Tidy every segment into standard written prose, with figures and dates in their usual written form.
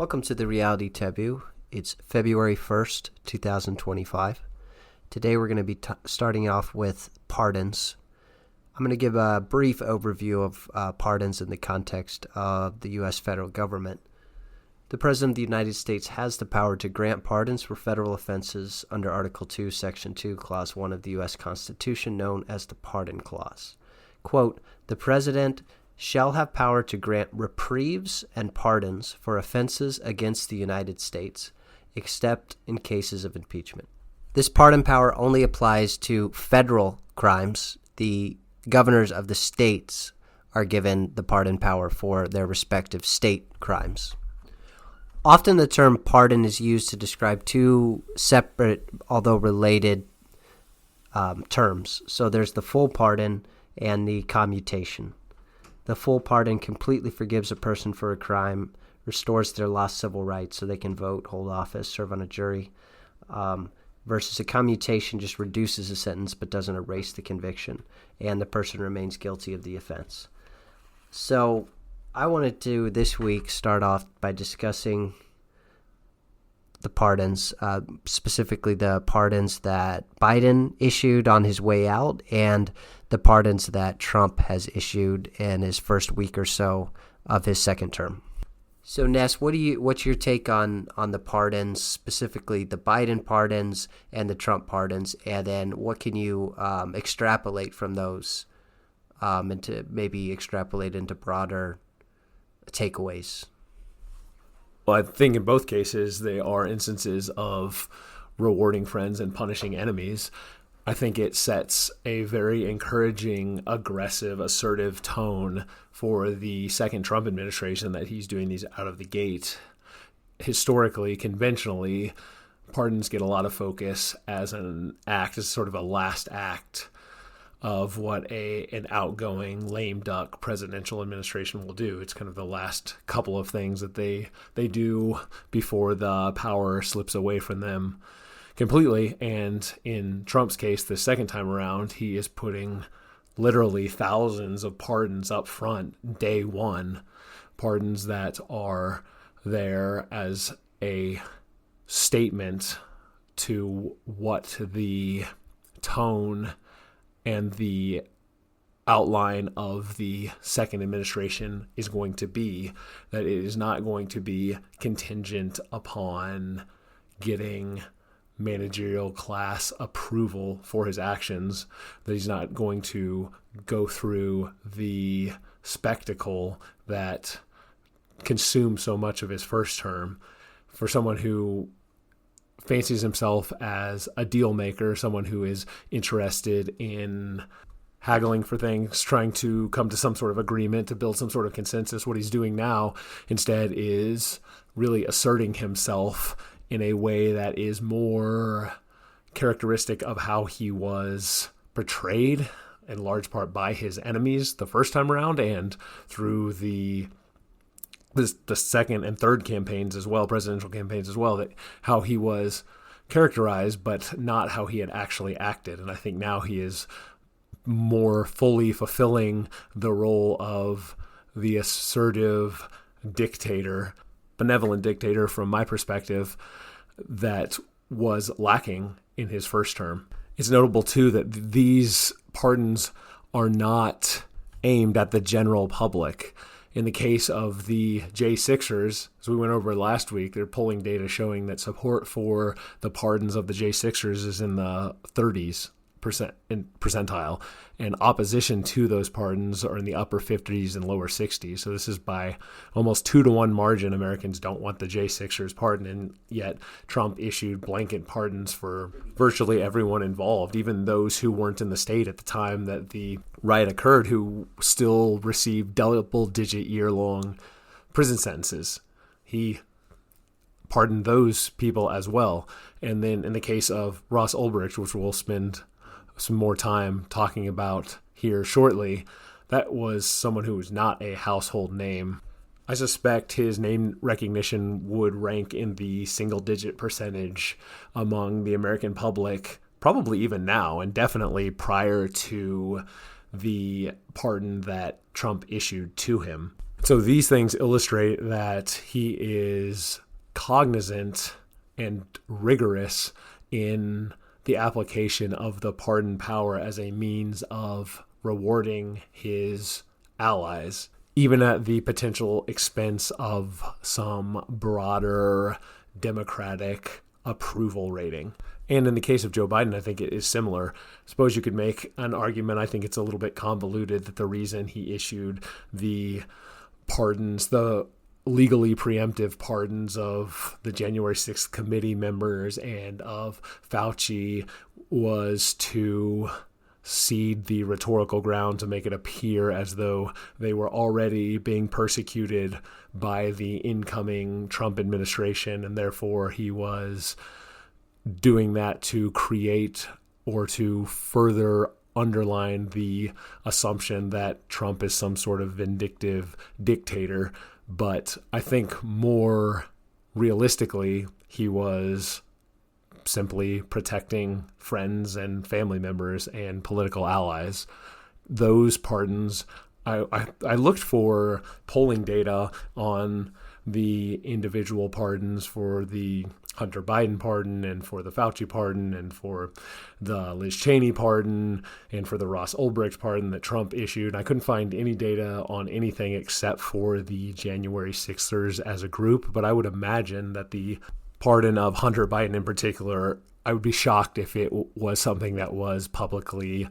Welcome to the Reality Taboo. It's February 1st, 2025. Today we're going to be starting off with pardons. I'm going to give a brief overview of pardons in the context of the U.S. federal government. The President of the United States has the power to grant pardons for federal offenses under Article 2, Section 2, Clause 1 of the U.S. Constitution, known as the Pardon Clause. Quote, the President shall have power to grant reprieves and pardons for offenses against the United States, except in cases of impeachment. This pardon power only applies to federal crimes. The governors of the states are given the pardon power for their respective state crimes. Often the term pardon is used to describe two separate, although related, terms. So there's the full pardon and the commutation. The full pardon completely forgives a person for a crime, restores their lost civil rights so they can vote, hold office, serve on a jury, versus a commutation just reduces a sentence but doesn't erase the conviction, and the person remains guilty of the offense. So I wanted to this week start off by discussing the pardons, specifically the pardons that Biden issued on his way out and the pardons that Trump has issued in his first week or so of his second term. So Ness, what's your take on the pardons, specifically the Biden pardons and the Trump pardons, and then what can you extrapolate from those and to maybe extrapolate into broader takeaways? Well, I think in both cases, they are instances of rewarding friends and punishing enemies. I think it sets a very encouraging, aggressive, assertive tone for the second Trump administration that he's doing these out of the gate. Historically, conventionally, pardons get a lot of focus as an act, as sort of a last act of what an outgoing lame duck presidential administration will do. It's kind of the last couple of things that they do before the power slips away from them completely. And in Trump's case, the second time around, he is putting literally thousands of pardons up front, day one, pardons that are there as a statement to what the tone and the outline of the second administration is going to be, that it is not going to be contingent upon getting managerial class approval for his actions, that he's not going to go through the spectacle that consumed so much of his first term. For someone who fancies himself as a deal maker, someone who is interested in haggling for things, trying to come to some sort of agreement, to build some sort of consensus, what he's doing now instead is really asserting himself in a way that is more characteristic of how he was portrayed in large part by his enemies the first time around, and through the second and third campaigns as well, presidential campaigns as well, that how he was characterized, but not how he had actually acted. And I think now he is more fully fulfilling the role of the assertive dictator, benevolent dictator from my perspective, that was lacking in his first term. It's notable too that these pardons are not aimed at the general public. In the case of the J6ers, as we went over last week, they're polling data showing that support for the pardons of the J6ers is in the 30s percentile, and opposition to those pardons are in the upper 50s and lower 60s. So this is by almost 2-to-1 margin. Americans don't want the J6ers pardoned, and yet Trump issued blanket pardons for virtually everyone involved, even those who weren't in the state at the time that the riot occurred, who still received double-digit year-long prison sentences. He pardoned those people as well. And then in the case of Ross Ulbricht, which we'll spend some more time talking about here shortly, that was someone who was not a household name. I suspect his name recognition would rank in the single-digit percentage among the American public, probably even now, and definitely prior to the pardon that Trump issued to him. So these things illustrate that he is cognizant and rigorous in the application of the pardon power as a means of rewarding his allies, even at the potential expense of some broader Democratic approval rating. And in the case of Joe Biden, I think it is similar. Suppose you could make an argument, I think it's a little bit convoluted, that the reason he issued the pardons, the legally preemptive pardons of the January 6th committee members and of Fauci was to cede the rhetorical ground to make it appear as though they were already being persecuted by the incoming Trump administration, and therefore he was doing that to create or to further underline the assumption that Trump is some sort of vindictive dictator. But I think more realistically, he was simply protecting friends and family members and political allies. Those pardons, I looked for polling data on the individual pardons for the Hunter Biden pardon and for the Fauci pardon and for the Liz Cheney pardon and for the Ross Ulbricht pardon that Trump issued. I couldn't find any data on anything except for the January 6ers as a group, but I would imagine that the pardon of Hunter Biden in particular, I would be shocked if it was something that was publicly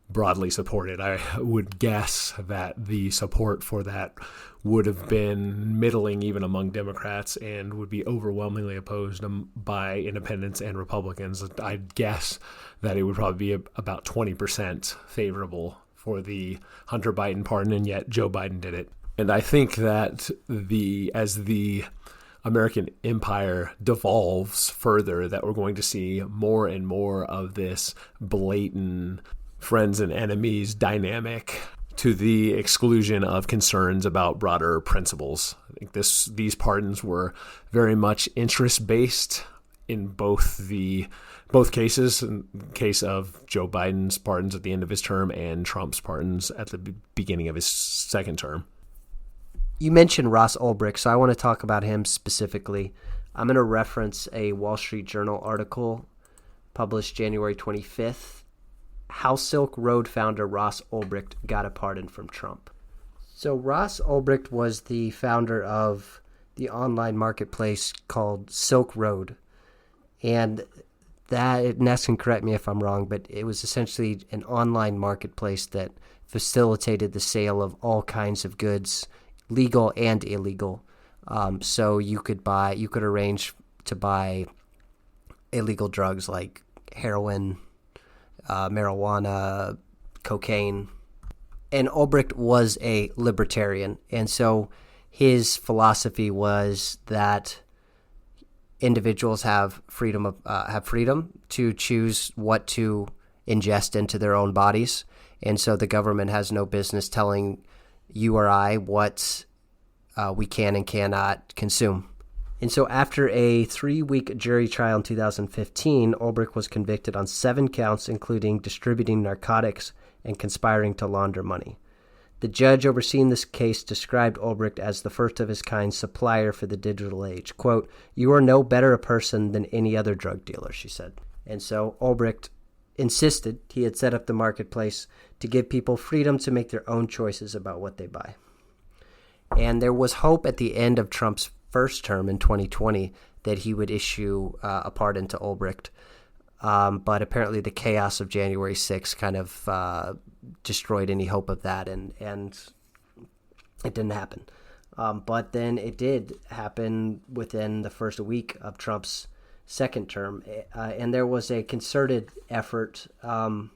broadly supported. I would guess that the support for that would have been middling even among Democrats and would be overwhelmingly opposed by independents and Republicans. I'd guess that it would probably be about 20% favorable for the Hunter Biden pardon, and yet Joe Biden did it. And I think that as the American empire devolves further, that we're going to see more and more of this blatant friends and enemies dynamic to the exclusion of concerns about broader principles. I think these pardons were very much interest-based in both cases, in the case of Joe Biden's pardons at the end of his term and Trump's pardons at the beginning of his second term. You mentioned Ross Ulbricht, so I want to talk about him specifically. I'm going to reference a Wall Street Journal article published January 25th. How Silk Road founder Ross Ulbricht got a pardon from Trump. So Ross Ulbricht was the founder of the online marketplace called Silk Road. And that, Ness can correct me if I'm wrong, but it was essentially an online marketplace that facilitated the sale of all kinds of goods, legal and illegal. So you could arrange to buy illegal drugs like heroin, marijuana, cocaine. And Ulbricht was a libertarian, and so his philosophy was that individuals have freedom to choose what to ingest into their own bodies, and so the government has no business telling you or I what we can and cannot consume. And so after a 3-week jury trial in 2015, Ulbricht was convicted on 7 counts, including distributing narcotics and conspiring to launder money. The judge overseeing this case described Ulbricht as the first of his kind supplier for the digital age. Quote, "You are no better a person than any other drug dealer," she said. And so Ulbricht insisted he had set up the marketplace to give people freedom to make their own choices about what they buy. And there was hope at the end of Trump's first term in 2020 that he would issue a pardon to Ulbricht. But apparently the chaos of January 6th kind of destroyed any hope of that, and it didn't happen. But then it did happen within the first week of Trump's second term. And there was a concerted effort from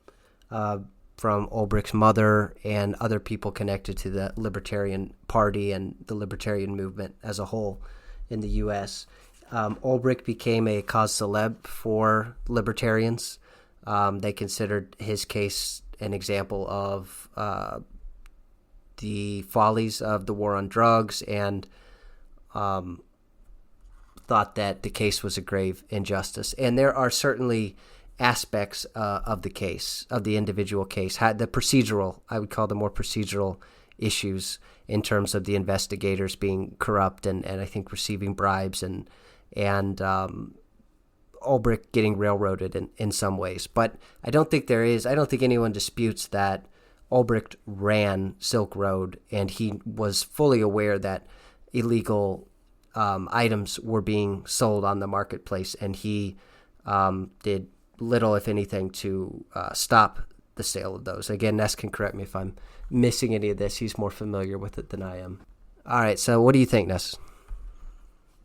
Ulbricht's mother and other people connected to the Libertarian Party and the Libertarian movement as a whole in the U.S. Ulbricht became a cause célèbre for libertarians. They considered his case an example of the follies of the war on drugs and thought that the case was a grave injustice. And there are certainly aspects of the case, of the individual case, had the procedural, I would call the more procedural issues in terms of the investigators being corrupt and I think receiving bribes and Ulbricht getting railroaded in some ways. But I don't think anyone disputes that Ulbricht ran Silk Road, and he was fully aware that illegal items were being sold on the marketplace, and he did little, if anything, to stop the sale of those. Again, Ness can correct me if I'm missing any of this. He's more familiar with it than I am. All right, so what do you think, Ness?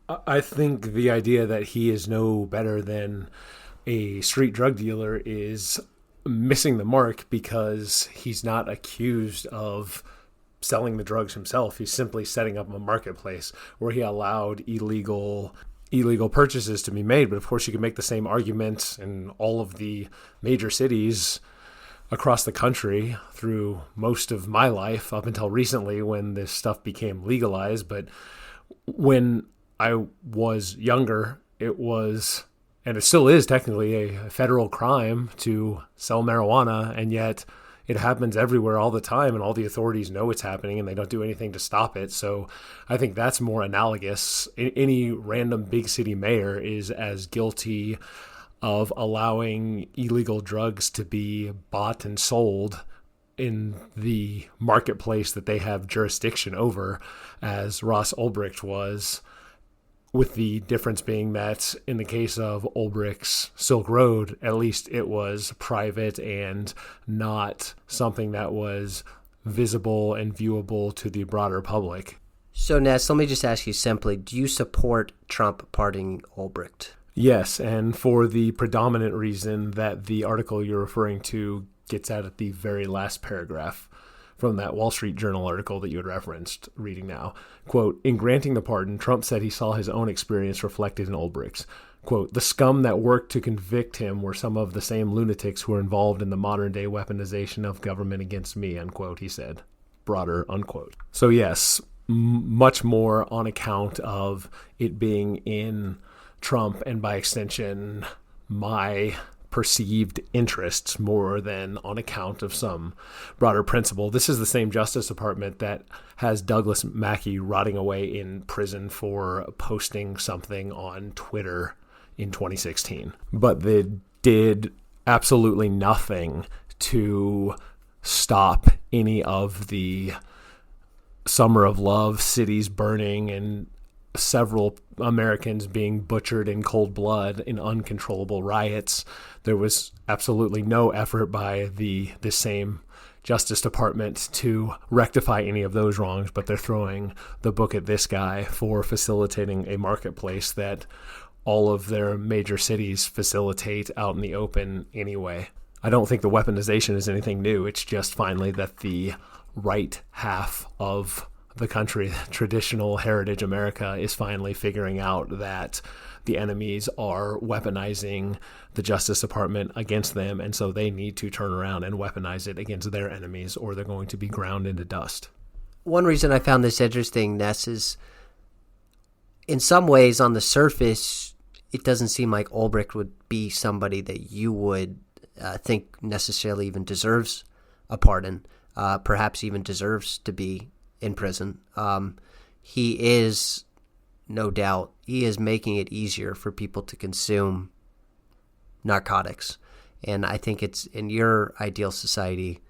I think the idea that he is no better than a street drug dealer is missing the mark, because he's not accused of selling the drugs himself. He's simply setting up a marketplace where he allowed illegal purchases to be made. But of course, you can make the same argument in all of the major cities across the country through most of my life up until recently when this stuff became legalized. But when I was younger, it was, and it still is technically, a federal crime to sell marijuana, and yet it happens everywhere all the time, and all the authorities know it's happening, and they don't do anything to stop it. So I think that's more analogous. Any random big city mayor is as guilty of allowing illegal drugs to be bought and sold in the marketplace that they have jurisdiction over as Ross Ulbricht was, with the difference being that in the case of Ulbricht's Silk Road, at least it was private and not something that was visible and viewable to the broader public. So, Ness, let me just ask you simply, do you support Trump pardoning Ulbricht? Yes, and for the predominant reason that the article you're referring to gets at the very last paragraph from that Wall Street Journal article that you had referenced, reading now. Quote, in granting the pardon, Trump said he saw his own experience reflected in Ulbricht's. Quote, the scum that worked to convict him were some of the same lunatics who were involved in the modern-day weaponization of government against me, unquote, he said. Broader, unquote. So yes, much more on account of it being in Trump and by extension my perceived interests more than on account of some broader principle. This is the same Justice Department that has Douglas Mackey rotting away in prison for posting something on Twitter in 2016. But they did absolutely nothing to stop any of the Summer of Love cities burning and several Americans being butchered in cold blood in uncontrollable riots. There was absolutely no effort by the same Justice Department to rectify any of those wrongs, but they're throwing the book at this guy for facilitating a marketplace that all of their major cities facilitate out in the open anyway. I don't think the weaponization is anything new. It's just finally that the right half of the country, traditional heritage America, is finally figuring out that the enemies are weaponizing the Justice Department against them, and so they need to turn around and weaponize it against their enemies, or they're going to be ground into dust. One reason I found this interesting, Ness, is in some ways on the surface, it doesn't seem like Ulbricht would be somebody that you would think necessarily even deserves a pardon, perhaps even deserves to be in prison. He is, no doubt, he is making it easier for people to consume narcotics. And I think it's in your ideal society,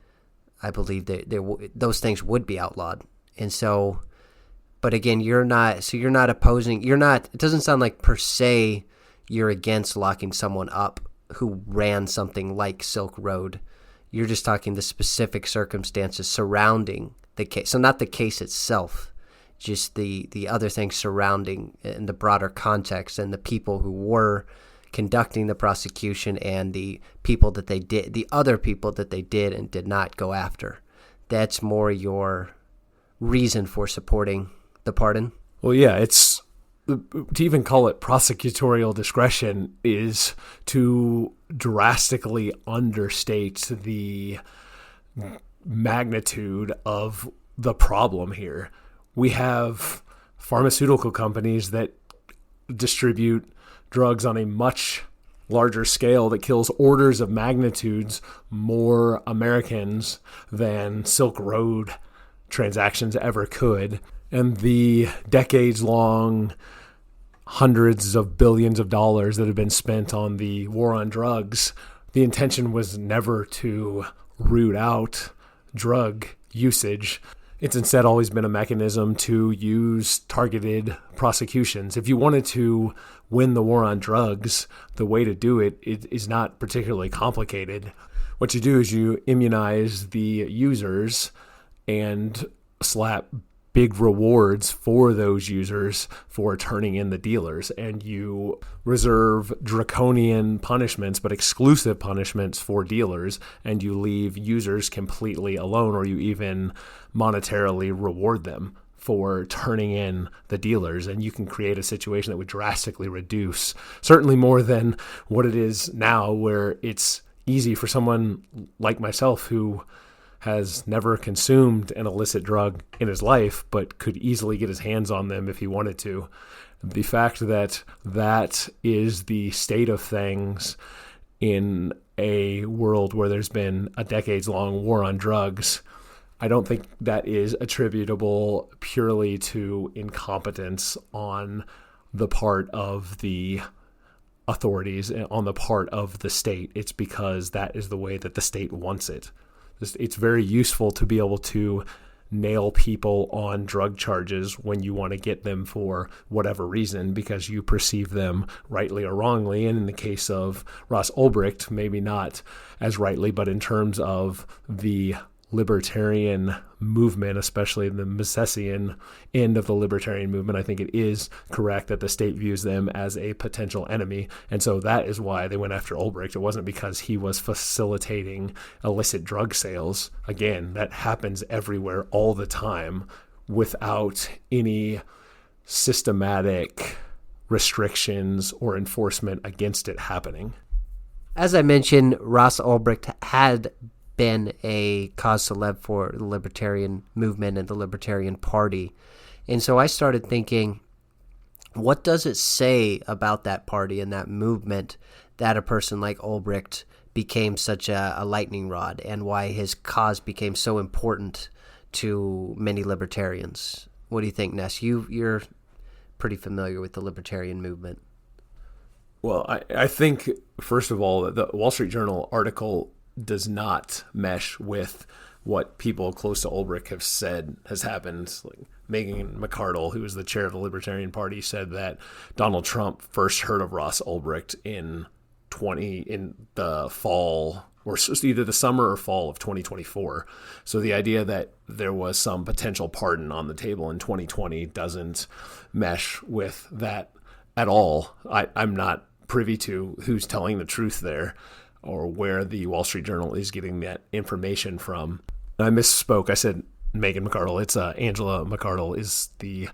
I believe that those things would be outlawed. And so, but again, you're not opposing, it doesn't sound like per se you're against locking someone up who ran something like Silk Road. You're just talking the specific circumstances surrounding the case. So not the case itself, just the other things surrounding in the broader context and the people who were conducting the prosecution and the other people that they did and did not go after. That's more your reason for supporting the pardon? Well, yeah, it's to even call it prosecutorial discretion is to drastically understate the magnitude of the problem here. We have pharmaceutical companies that distribute drugs on a much larger scale that kills orders of magnitudes more Americans than Silk Road transactions ever could. And the decades-long hundreds of billions of dollars that have been spent on the war on drugs, the intention was never to root out drug usage. It's instead always been a mechanism to use targeted prosecutions. If you wanted to win the war on drugs, the way to do it is not particularly complicated. What you do is you immunize the users and slap big rewards for those users for turning in the dealers, and you reserve draconian punishments, but exclusive punishments for dealers, and you leave users completely alone, or you even monetarily reward them for turning in the dealers. And you can create a situation that would drastically reduce, certainly more than what it is now, where it's easy for someone like myself who has never consumed an illicit drug in his life, but could easily get his hands on them if he wanted to. The fact that that is the state of things in a world where there's been a decades-long war on drugs, I don't think that is attributable purely to incompetence on the part of the authorities, on the part of the state. It's because that is the way that the state wants it. It's very useful to be able to nail people on drug charges when you want to get them for whatever reason, because you perceive them rightly or wrongly. And in the case of Ross Ulbricht, maybe not as rightly, but in terms of the libertarian movement, especially the Misesian end of the libertarian movement, I think it is correct that the state views them as a potential enemy. And so that is why they went after Ulbricht. It wasn't because he was facilitating illicit drug sales. Again, that happens everywhere all the time without any systematic restrictions or enforcement against it happening. As I mentioned, Ross Ulbricht had been a cause célèbre for the libertarian movement and the Libertarian Party. And so I started thinking, what does it say about that party and that movement that a person like Ulbricht became such a lightning rod, and why his cause became so important to many libertarians? What do you think, Ness? You're pretty familiar with the libertarian movement. Well, I think, first of all, the Wall Street Journal article does not mesh with what people close to Ulbricht have said has happened. Like Megan McArdle, who is the chair of the Libertarian Party, said that Donald Trump first heard of Ross Ulbricht in the fall, or either the summer or fall of 2024. So the idea that there was some potential pardon on the table in 2020 doesn't mesh with that at all. I'm not privy to who's telling the truth there, or where the Wall Street Journal is getting that information from. I misspoke. I said Megan McArdle. It's Angela McArdle is the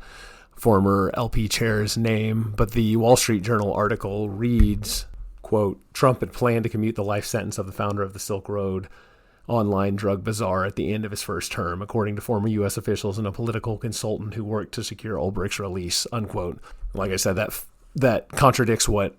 former LP chair's name. But the Wall Street Journal article reads, quote, Trump had planned to commute the life sentence of the founder of the Silk Road online drug bazaar at the end of his first term, according to former U.S. officials and a political consultant who worked to secure Ulbricht's release, unquote. Like I said, that contradicts what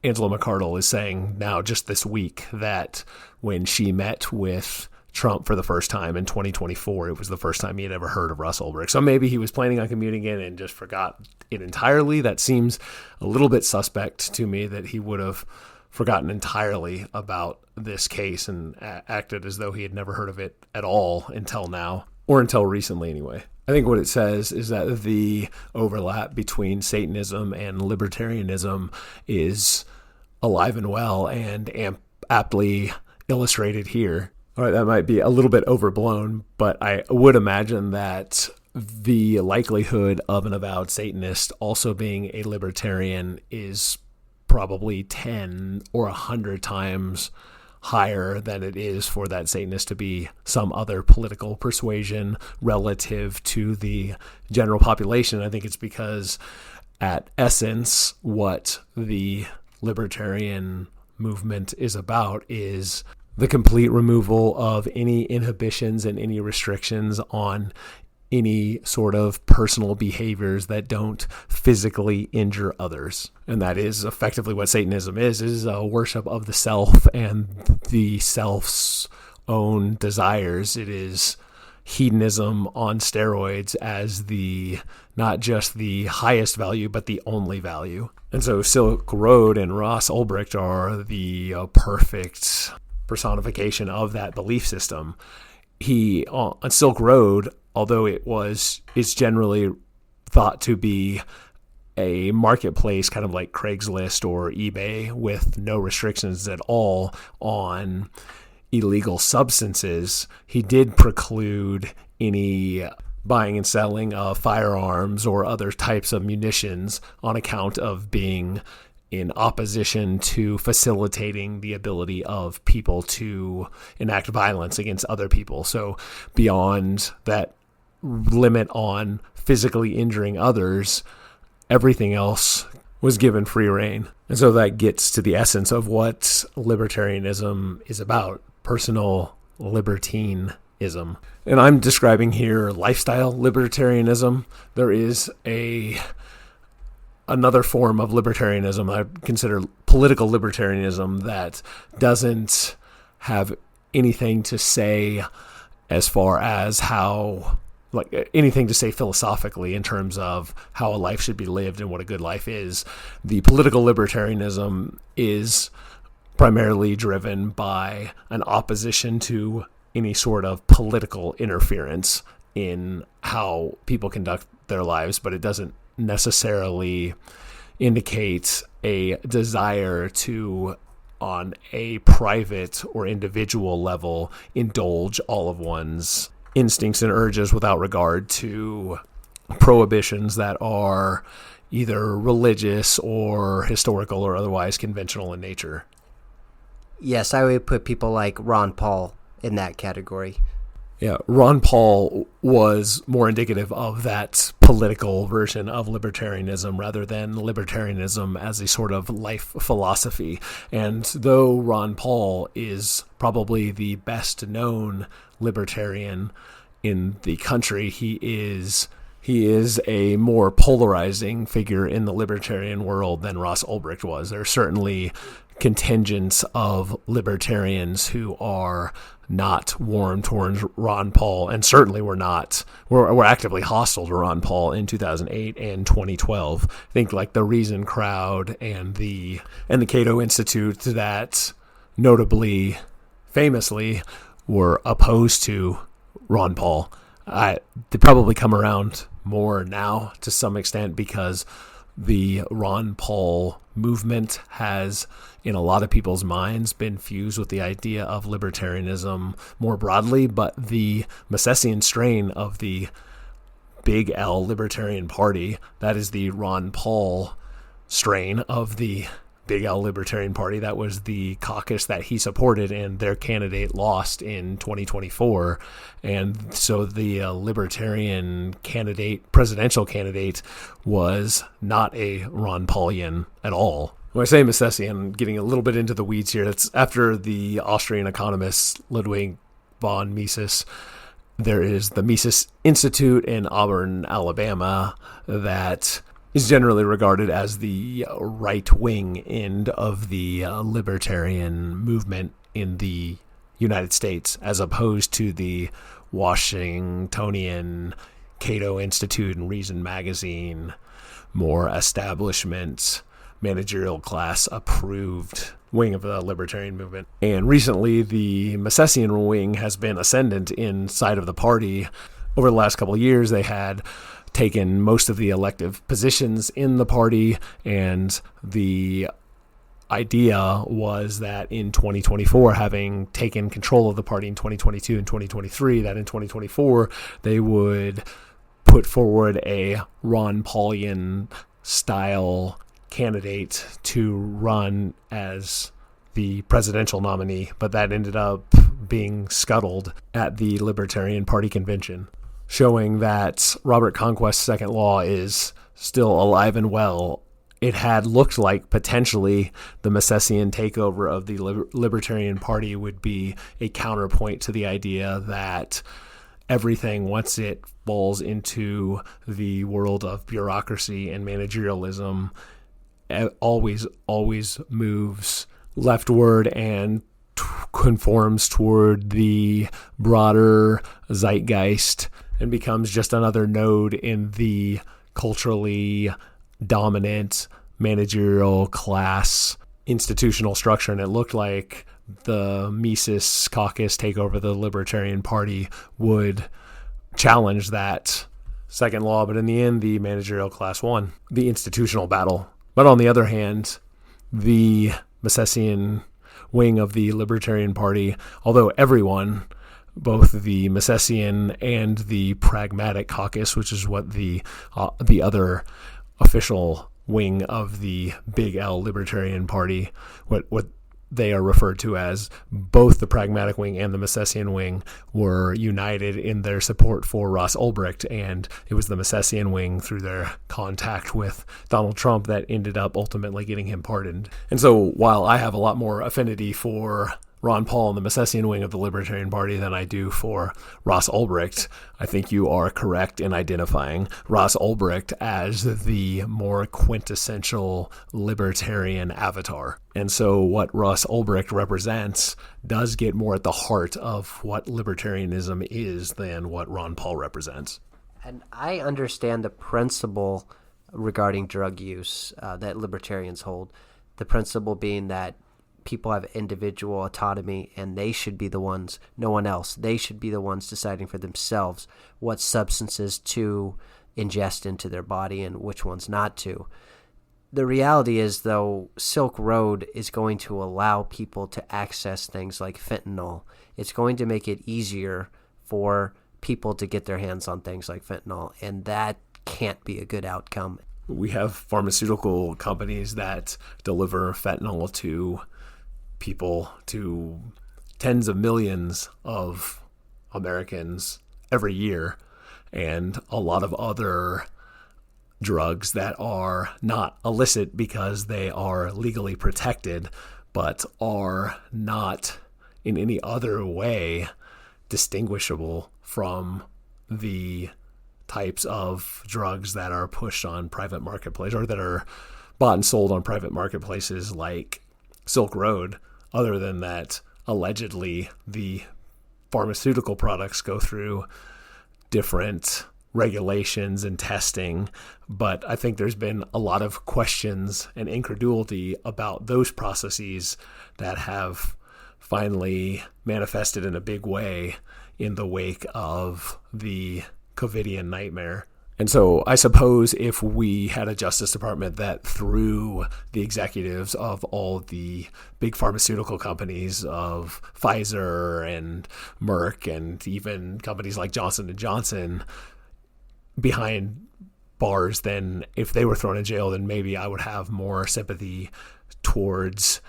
Angela McArdle is saying now just this week, that when she met with Trump for the first time in 2024, it was the first time he had ever heard of Ross Ulbricht. So maybe he was planning on commuting in and just forgot it entirely. That seems a little bit suspect to me, that he would have forgotten entirely about this case and acted as though he had never heard of it at all until now, or until recently anyway. I think what it says is that the overlap between Satanism and libertarianism is alive and well and aptly illustrated here. All right, that might be a little bit overblown, but I would imagine that the likelihood of an avowed Satanist also being a libertarian is probably 10 or 100 times higher than it is for that Satanist to be some other political persuasion relative to the general population. I think it's because, at essence, what the libertarian movement is about is the complete removal of any inhibitions and any restrictions on any sort of personal behaviors that don't physically injure others. And that is effectively what Satanism is a worship of the self and the self's own desires. It is hedonism on steroids as the not just the highest value, but the only value. And so Silk Road and Ross Ulbricht are the perfect personification of that belief system. He, on Silk Road, although it's generally thought to be a marketplace kind of like Craigslist or eBay with no restrictions at all on illegal substances, he did preclude any buying and selling of firearms or other types of munitions on account of being in opposition to facilitating the ability of people to enact violence against other people. So beyond that limit on physically injuring others, everything else was given free rein. And so that gets to the essence of what libertarianism is about, personal libertinism. And I'm describing here lifestyle libertarianism. There is another form of libertarianism I consider political libertarianism that doesn't have anything to say as far as anything to say philosophically in terms of how a life should be lived and what a good life is. The political libertarianism is primarily driven by an opposition to any sort of political interference in how people conduct their lives, but it doesn't necessarily indicate a desire to, on a private or individual level, indulge all of one's instincts and urges without regard to prohibitions that are either religious or historical or otherwise conventional in nature. Yes, I would put people like Ron Paul in that category. Yeah, Ron Paul was more indicative of that political version of libertarianism rather than libertarianism as a sort of life philosophy. And though Ron Paul is probably the best known libertarian in the country, he is a more polarizing figure in the libertarian world than Ross Ulbricht was. There are certainly contingents of libertarians who are not warm towards Ron Paul, and certainly were actively hostile to Ron Paul in 2008 and 2012. I think like the Reason Crowd and the Cato Institute that notably, famously, were opposed to Ron Paul. They probably come around more now to some extent because the Ron Paul movement has, in a lot of people's minds, been fused with the idea of libertarianism more broadly, but the Misesian strain of the Big L Libertarian Party, that is the Ron Paul strain of the Big L Libertarian Party, that was the caucus that he supported, and their candidate lost in 2024. And so the Libertarian presidential candidate, was not a Ron Paulian at all. When I say Misesian, getting a little bit into the weeds here, that's after the Austrian economist Ludwig von Mises. There is the Mises Institute in Auburn, Alabama, that is generally regarded as the right-wing end of the libertarian movement in the United States, as opposed to the Washingtonian Cato Institute and Reason Magazine, more establishment, managerial class approved wing of the libertarian movement. And recently, the Misesian wing has been ascendant inside of the party. Over the last couple of years, they had taken most of the elective positions in the party, and the idea was that in 2024, having taken control of the party in 2022 and 2023, that in 2024 they would put forward a Ron Paulian style candidate to run as the presidential nominee, but that ended up being scuttled at the Libertarian Party convention, showing that Robert Conquest's second law is still alive and well. It had looked like potentially the Misesian takeover of the Libertarian Party would be a counterpoint to the idea that everything, once it falls into the world of bureaucracy and managerialism, always moves leftward, and conforms toward the broader zeitgeist and becomes just another node in the culturally dominant managerial class institutional structure. And it looked like the Mises caucus takeover the Libertarian Party would challenge that second law, but in the end, the managerial class won the institutional battle. But on the other hand, the Misesian wing of the Libertarian Party, although everyone, both the Misesian and the Pragmatic Caucus, which is what the other official wing of the Big L Libertarian Party, what they are referred to as, both the Pragmatic wing and the Misesian wing were united in their support for Ross Ulbricht, and it was the Misesian wing through their contact with Donald Trump that ended up ultimately getting him pardoned. And so while I have a lot more affinity for Ron Paul and the Misesian wing of the Libertarian Party than I do for Ross Ulbricht, I think you are correct in identifying Ross Ulbricht as the more quintessential libertarian avatar. And so what Ross Ulbricht represents does get more at the heart of what libertarianism is than what Ron Paul represents. And I understand the principle regarding drug use that libertarians hold, the principle being that people have individual autonomy and they should be the ones, no one else, they should be the ones deciding for themselves what substances to ingest into their body and which ones not to. The reality is, though, Silk Road is going to allow people to access things like fentanyl. It's going to make it easier for people to get their hands on things like fentanyl, and that can't be a good outcome. We have pharmaceutical companies that deliver fentanyl to people, to tens of millions of Americans every year, and a lot of other drugs that are not illicit because they are legally protected, but are not in any other way distinguishable from the types of drugs that are pushed on private marketplace or that are bought and sold on private marketplaces like Silk Road. Other than that, allegedly, the pharmaceutical products go through different regulations and testing, but I think there's been a lot of questions and incredulity about those processes that have finally manifested in a big way in the wake of the COVIDian nightmare. And so I suppose if we had a Justice Department that through the executives of all the big pharmaceutical companies of Pfizer and Merck and even companies like Johnson & Johnson behind bars, then if they were thrown in jail, then maybe I would have more sympathy towards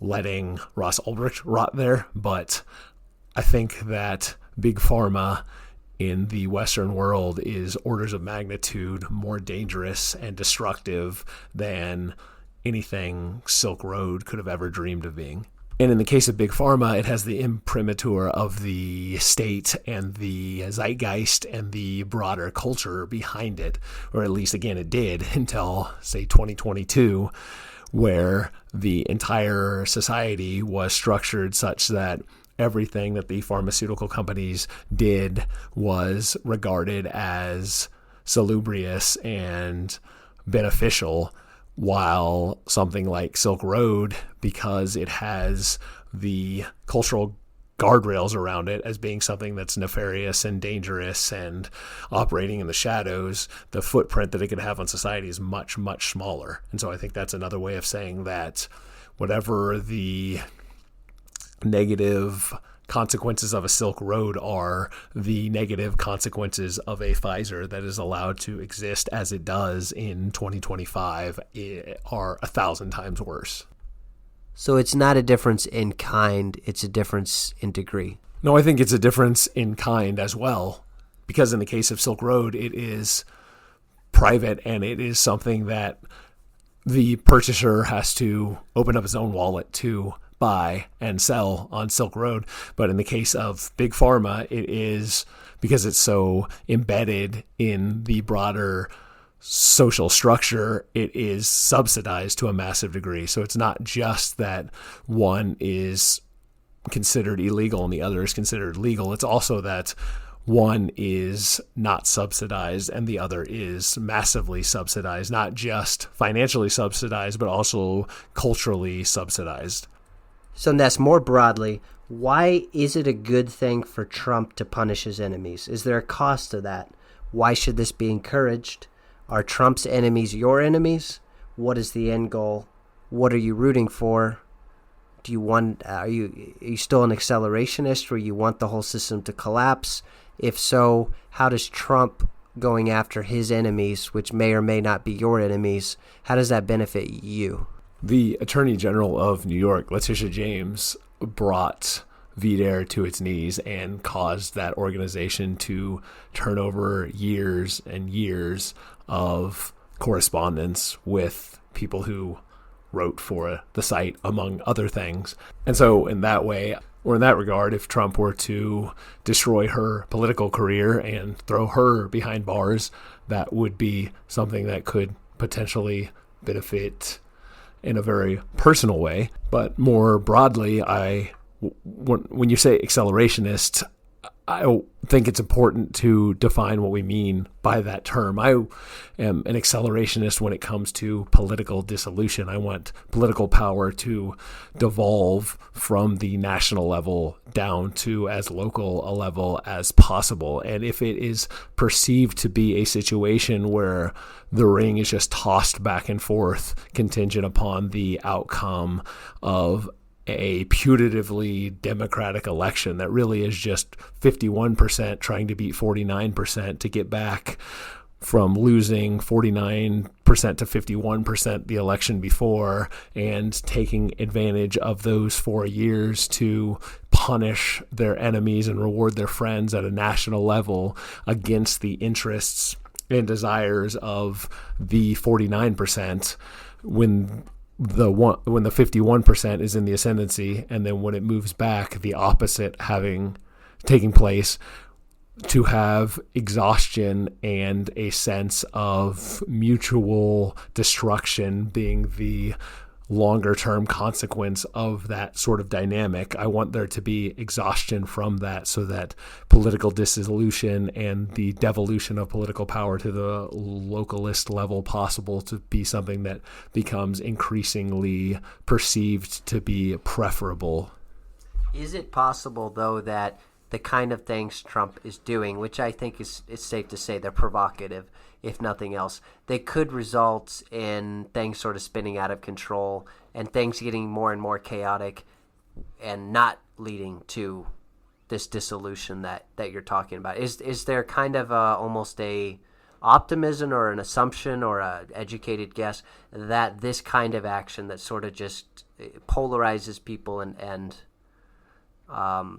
letting Ross Ulbricht rot there. But I think that Big Pharma in the Western world is orders of magnitude more dangerous and destructive than anything Silk Road could have ever dreamed of being. And in the case of Big Pharma, it has the imprimatur of the state and the zeitgeist and the broader culture behind it, or at least, again, it did until, say, 2022, where the entire society was structured such that everything that the pharmaceutical companies did was regarded as salubrious and beneficial, while something like Silk Road, because it has the cultural guardrails around it as being something that's nefarious and dangerous and operating in the shadows, the footprint that it could have on society is much, much smaller. And so I think that's another way of saying that whatever the negative consequences of a Silk Road are, the negative consequences of a Pfizer that is allowed to exist as it does in 2025 are 1,000 times worse. So it's not a difference in kind, it's a difference in degree. No, I think it's a difference in kind as well, because in the case of Silk Road, it is private and it is something that the purchaser has to open up his own wallet to buy and sell on Silk Road. But in the case of Big Pharma, it is, because it's so embedded in the broader social structure, it is subsidized to a massive degree. So it's not just that one is considered illegal and the other is considered legal. It's also that one is not subsidized and the other is massively subsidized, not just financially subsidized, but also culturally subsidized. So Ness, more broadly, why is it a good thing for Trump to punish his enemies? Is there a cost to that? Why should this be encouraged? Are Trump's enemies your enemies? What is the end goal? What are you rooting for? Do you want? Are you still an accelerationist, where you want the whole system to collapse? If so, how does Trump going after his enemies, which may or may not be your enemies, how does that benefit you? The Attorney General of New York, Letitia James, brought VDARE to its knees and caused that organization to turn over years and years of correspondence with people who wrote for the site, among other things. And so in that way, or in that regard, if Trump were to destroy her political career and throw her behind bars, that would be something that could potentially benefit in a very personal way. But more broadly, when you say accelerationist, I think it's important to define what we mean by that term. I am an accelerationist when it comes to political dissolution. I want political power to devolve from the national level down to as local a level as possible. And if it is perceived to be a situation where the ring is just tossed back and forth contingent upon the outcome of a putatively democratic election that really is just 51% trying to beat 49% to get back from losing 49% to 51% the election before, and taking advantage of those 4 years to punish their enemies and reward their friends at a national level against the interests and desires of the 49%, when the 51% is in the ascendancy, and then when it moves back, the opposite having taking place, to have exhaustion and a sense of mutual destruction being the longer term consequence of that sort of dynamic. I want there to be exhaustion from that, so that political dissolution and the devolution of political power to the localist level possible to be something that becomes increasingly perceived to be preferable. Is it possible, though, that the kind of things Trump is doing, which I think is safe to say they're provocative, if nothing else, they could result in things sort of spinning out of control and things getting more and more chaotic and not leading to this dissolution that you're talking about? Is there kind of almost a optimism or an assumption or a educated guess that this kind of action that sort of just polarizes people and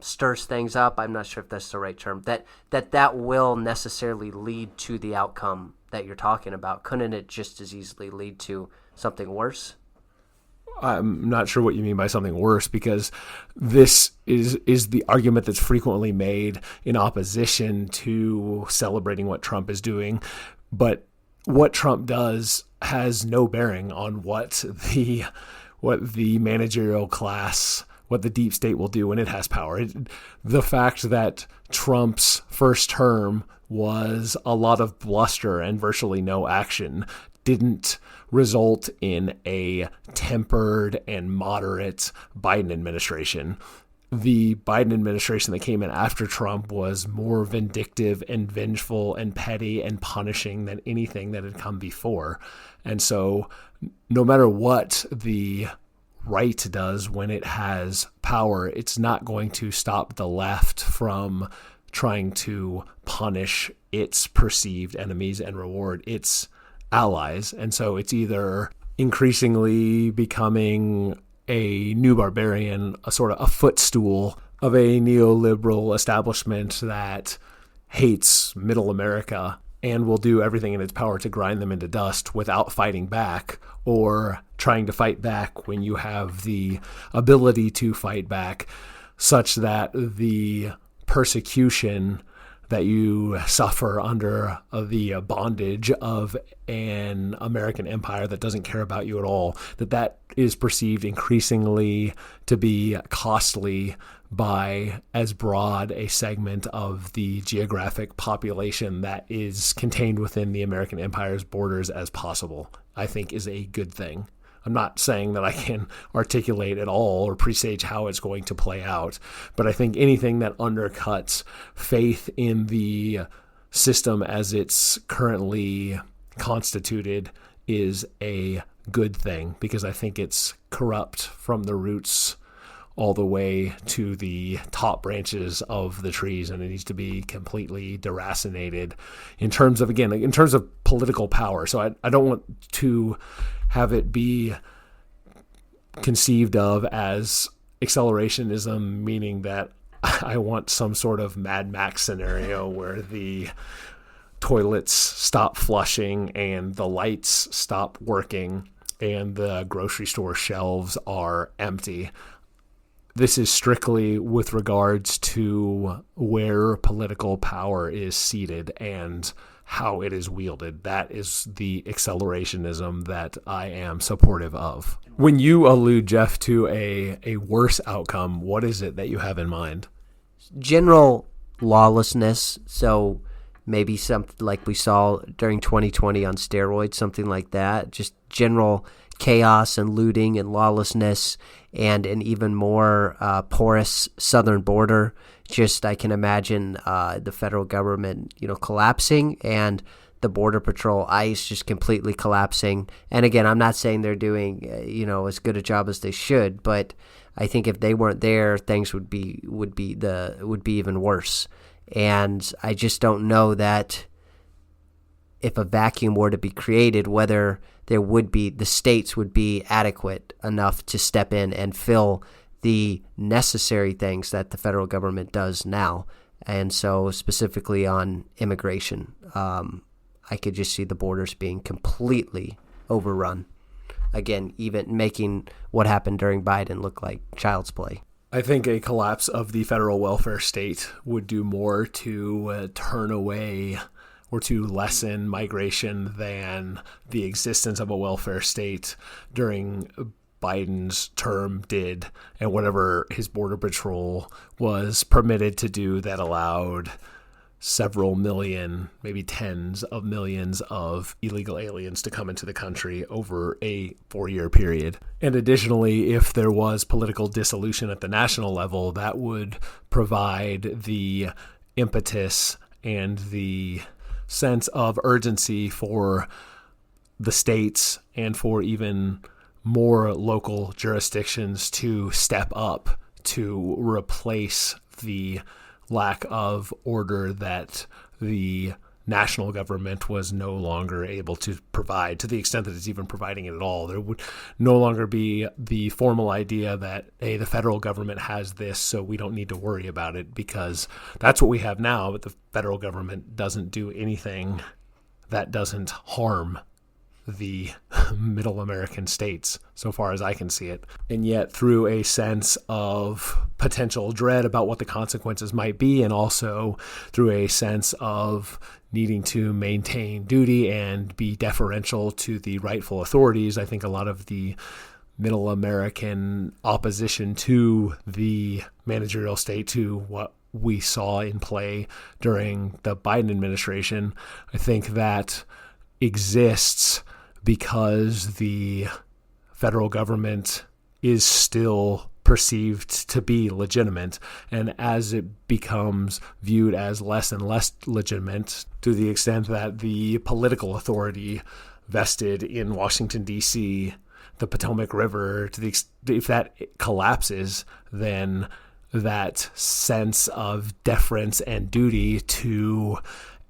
stirs things up, I'm not sure if that's the right term, that will necessarily lead to the outcome that you're talking about? Couldn't it just as easily lead to something worse? I'm not sure what you mean by something worse, because this is the argument that's frequently made in opposition to celebrating what Trump is doing. But what Trump does has no bearing on what the managerial class, what the deep state will do when it has power. The fact that Trump's first term was a lot of bluster and virtually no action didn't result in a tempered and moderate Biden administration. The Biden administration that came in after Trump was more vindictive and vengeful and petty and punishing than anything that had come before. And so no matter what the right does when it has power, it's not going to stop the left from trying to punish its perceived enemies and reward its allies. And so it's either increasingly becoming a new barbarian, a sort of a footstool of a neoliberal establishment that hates middle America and will do everything in its power to grind them into dust without fighting back, or trying to fight back when you have the ability to fight back, such that the persecution that you suffer under the bondage of an American empire that doesn't care about you at all, that is perceived increasingly to be costly by as broad a segment of the geographic population that is contained within the American empire's borders as possible, I think is a good thing. I'm not saying that I can articulate at all or presage how it's going to play out, but I think anything that undercuts faith in the system as it's currently constituted is a good thing, because I think it's corrupt from the roots all the way to the top branches of the trees, and it needs to be completely deracinated in terms of political power. So I don't want to have it be conceived of as accelerationism, meaning that I want some sort of Mad Max scenario where the toilets stop flushing and the lights stop working and the grocery store shelves are empty. This is strictly with regards to where political power is seated and how it is wielded. That is the accelerationism that I am supportive of. When you allude, Jeff, to a worse outcome, what is it that you have in mind? General lawlessness. So maybe something like we saw during 2020 on steroids, something like that. Just general chaos and looting and lawlessness, and an even more porous southern border. Just I can imagine the federal government, collapsing, and the Border Patrol, ICE, just completely collapsing. And again, I'm not saying they're doing as good a job as they should, but I think if they weren't there, things would be even worse. And I just don't know that if a vacuum were to be created, whether the states would be adequate enough to step in and fill the necessary things that the federal government does now. And so specifically on immigration, I could just see the borders being completely overrun. Again, even making what happened during Biden look like child's play. I think a collapse of the federal welfare state would do more to turn away or to lessen migration than the existence of a welfare state during Biden's term did, and whatever his Border Patrol was permitted to do that allowed several million, maybe tens of millions of illegal aliens to come into the country over a 4-year period. And additionally, if there was political dissolution at the national level, that would provide the impetus and the sense of urgency for the states and for even more local jurisdictions to step up to replace the lack of order that the national government was no longer able to provide, to the extent that it's even providing it at all. There would no longer be the formal idea that, hey, the federal government has this, so we don't need to worry about it, because that's what we have now, but the federal government doesn't do anything that doesn't harm the middle American states, so far as I can see it. And yet, through a sense of potential dread about what the consequences might be, and also through a sense of needing to maintain duty and be deferential to the rightful authorities, I think a lot of the middle American opposition to the managerial state, to what we saw in play during the Biden administration, I think that exists because the federal government is still perceived to be legitimate. And as it becomes viewed as less and less legitimate, to the extent that the political authority vested in Washington, D.C., the Potomac River, if that collapses, then that sense of deference and duty to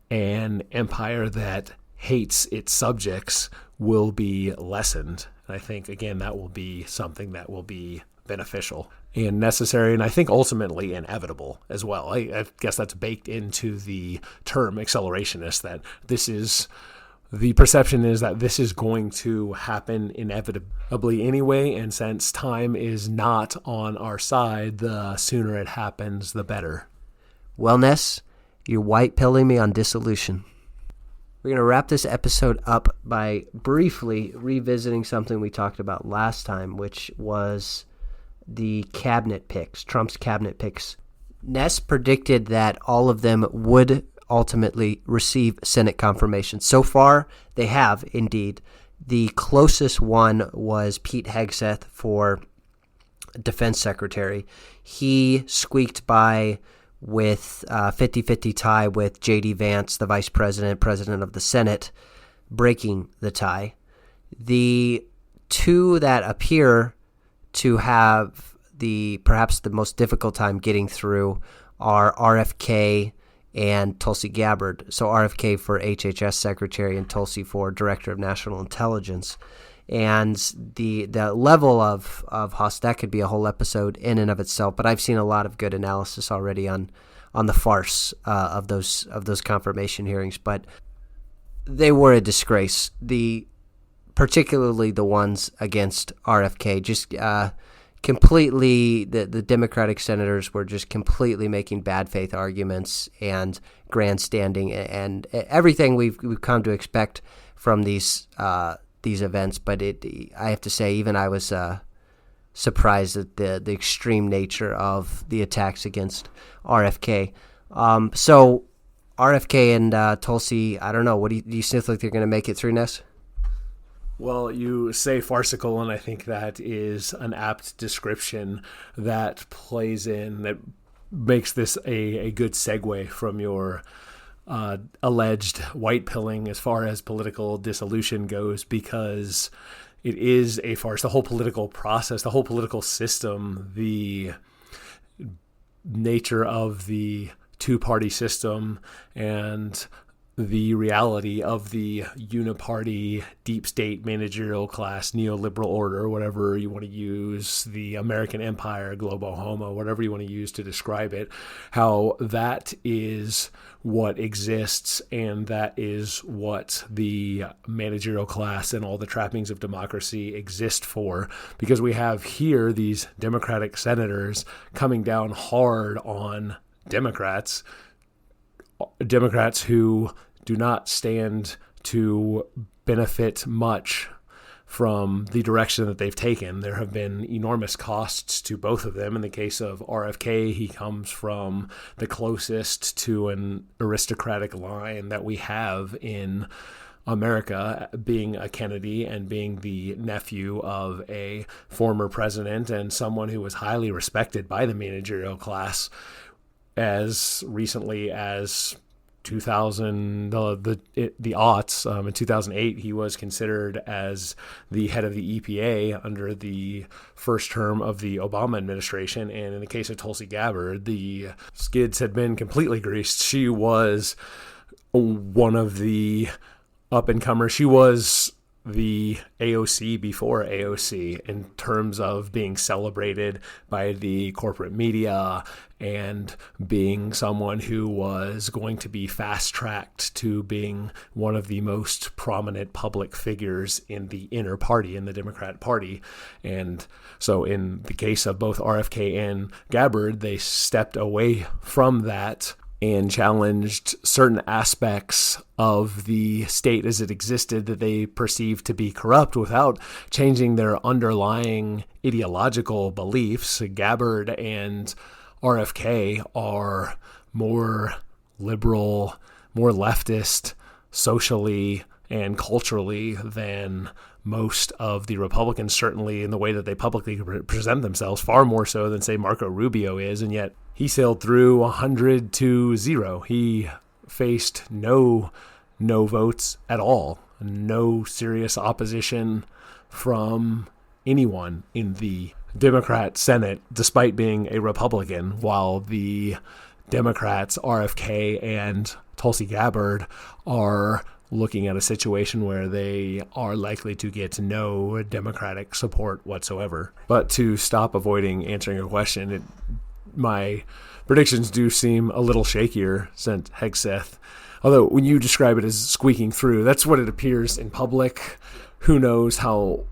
an empire that hates its subjects will be lessened. And I think, again, that will be something that will be beneficial and necessary, and I think ultimately inevitable as well. I guess that's baked into the term accelerationist, that the perception is that this is going to happen inevitably anyway, and since time is not on our side, the sooner it happens, the better. Well, Ness, You're white pilling me on dissolution. We're going to wrap this episode up by briefly revisiting something we talked about last time, which was the cabinet picks, Trump's cabinet picks. Ness predicted that all of them would ultimately receive Senate confirmation. So far, they have indeed. The closest one was Pete Hegseth for Defense Secretary. He squeaked by with a 50-50 tie with J.D. Vance, the Vice President, President of the Senate, breaking the tie. The two that appear to have perhaps the most difficult time getting through are RFK and Tulsi Gabbard. So RFK for HHS Secretary and Tulsi for Director of National Intelligence. And the level of that could be a whole episode in and of itself. But I've seen a lot of good analysis already on the farce of those confirmation hearings. But they were a disgrace. Particularly the ones against RFK, just completely the Democratic senators were just completely making bad faith arguments and grandstanding and everything we've come to expect from these events. But I have to say, even I was surprised at the extreme nature of the attacks against RFK. So RFK and Tulsi, I don't know. What do you still think they're going to make it through, Ness? Well, you say farcical, and I think that is an apt description that plays in, that makes this a good segue from your alleged white pilling as far as political dissolution goes, because it is a farce. The whole political process, the whole political system, the nature of the two-party system, and the reality of the uniparty, deep state, managerial class, neoliberal order, whatever you want to use, the American empire, globo homo, whatever you want to use to describe it, how that is what exists, and that is what the managerial class and all the trappings of democracy exist for. Because we have here these Democratic senators coming down hard on Democrats who do not stand to benefit much from the direction that they've taken. There have been enormous costs to both of them. In the case of RFK, he comes from the closest to an aristocratic line that we have in America, being a Kennedy and being the nephew of a former president and someone who was highly respected by the managerial class. As recently as 2000, the aughts, in 2008, he was considered as the head of the EPA under the first term of the Obama administration. And in the case of Tulsi Gabbard, the skids had been completely greased. She was one of the up-and-comers. She was the AOC before AOC in terms of being celebrated by the corporate media and being someone who was going to be fast-tracked to being one of the most prominent public figures in the inner party, in the Democrat Party. And so in the case of both RFK and Gabbard, they stepped away from that and challenged certain aspects of the state as it existed that they perceived to be corrupt without changing their underlying ideological beliefs. Gabbard and RFK are more liberal, more leftist socially and culturally than most of the Republicans, certainly in the way that they publicly present themselves, far more so than, say, Marco Rubio is. And yet he sailed through 100-0. He faced no votes at all, no serious opposition from anyone in the Democrat Senate, despite being a Republican, while the Democrats, RFK and Tulsi Gabbard, are looking at a situation where they are likely to get no Democratic support whatsoever. But to stop avoiding answering a question, my predictions do seem a little shakier since Hegseth. Although when you describe it as squeaking through, that's what it appears in public. Who knows how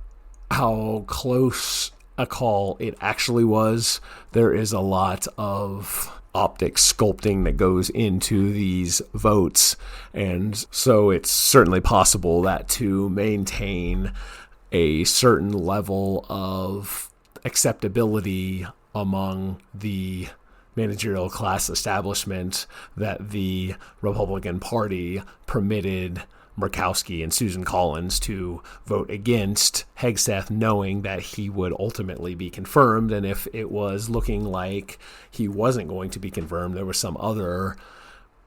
close a call it actually was? There is a lot of optic sculpting that goes into these votes. And so it's certainly possible that to maintain a certain level of acceptability among the managerial class establishment, that the Republican Party permitted Murkowski and Susan Collins to vote against Hegseth, knowing that he would ultimately be confirmed. And if it was looking like he wasn't going to be confirmed, there was some other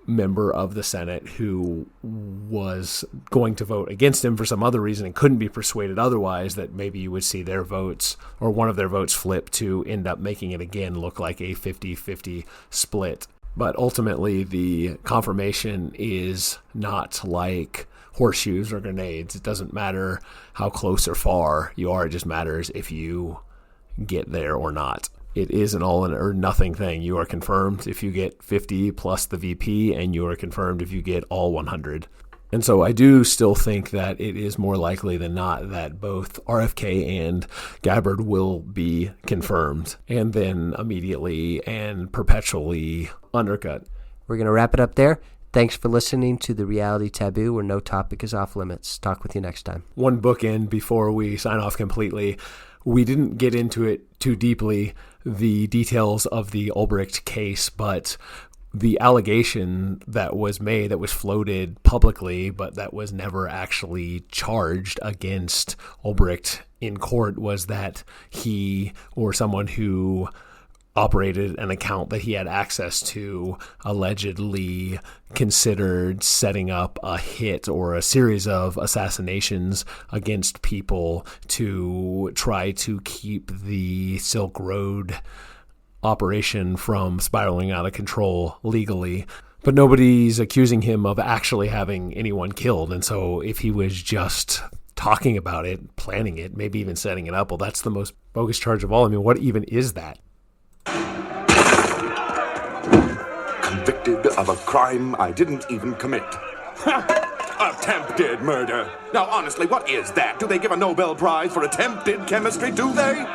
member of the Senate who was going to vote against him for some other reason and couldn't be persuaded otherwise, that maybe you would see their votes or one of their votes flip to end up making it again look like a 50-50 split. But ultimately, the confirmation is not like horseshoes or grenades. It doesn't matter how close or far you are. It just matters if you get there or not. It is an all or nothing thing. You are confirmed if you get 50 plus the VP, and you are confirmed if you get all 100. And so I do still think that it is more likely than not that both RFK and Gabbard will be confirmed and then immediately and perpetually undercut. We're going to wrap it up there. Thanks for listening to The Reality Taboo, where no topic is off limits. Talk with you next time. One bookend before we sign off completely. We didn't get into it too deeply, the details of the Ulbricht case, but the allegation that was made, that was floated publicly, but that was never actually charged against Ulbricht in court, was that he or someone who operated an account that he had access to allegedly considered setting up a hit or a series of assassinations against people to try to keep the Silk Road operation from spiraling out of control legally. But nobody's accusing him of actually having anyone killed. And so if he was just talking about it, planning it, maybe even setting it up, well, that's the most bogus charge of all. I mean, what even is that? Convicted of a crime I didn't even commit. Attempted murder. Now, honestly, what is that? Do they give a Nobel Prize for attempted chemistry, do they?